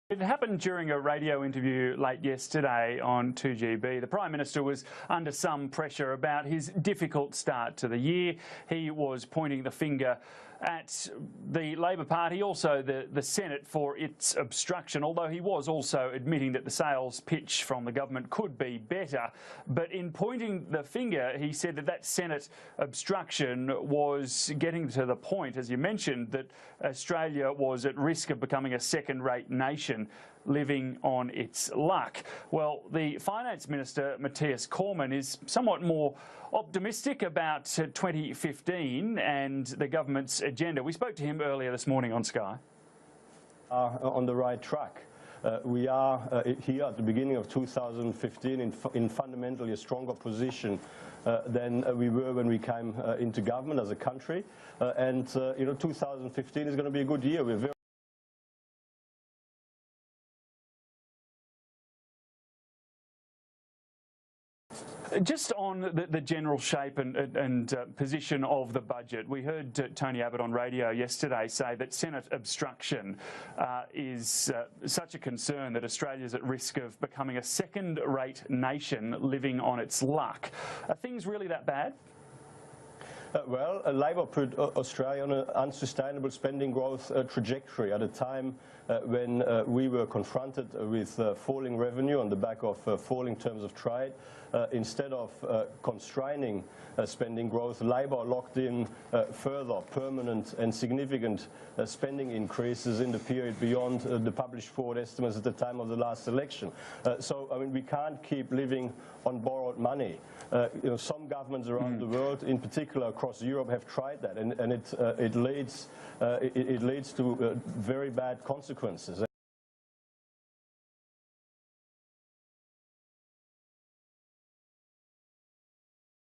It happened during a radio interview late yesterday on 2GB. The Prime Minister was under some pressure about his difficult start to the year. He was pointing the finger at the Labor Party, also the Senate, for its obstruction, although he was also admitting that the sales pitch from the government could be better. But in pointing the finger, he said that Senate obstruction was getting to the point, as you mentioned, that Australia was at risk of becoming a second-rate nation living on its luck. Well, the Finance Minister, Matthias Cormann, is somewhat more optimistic about 2015 and the government's agenda. We spoke to him earlier this morning on Sky. On the right track. We are here at the beginning of 2015 in fundamentally a stronger position than we were when we came into government as a country. 2015 is going to be a good year. We're very Just on the general shape and position of the budget, we heard Tony Abbott on radio yesterday say that Senate obstruction is such a concern that Australia is at risk of becoming a second-rate nation living on its luck. Are things really that bad? Well, Labor put Australia on an unsustainable spending growth trajectory at a time when we were confronted with falling revenue on the back of falling terms of trade. Instead of constraining spending growth, Labor locked in further permanent and significant spending increases in the period beyond the published forward estimates at the time of the last election. So, I mean, we can't keep living on borrowed money. Some governments around the world, in particular across Europe, have tried that, and it leads to very bad consequences.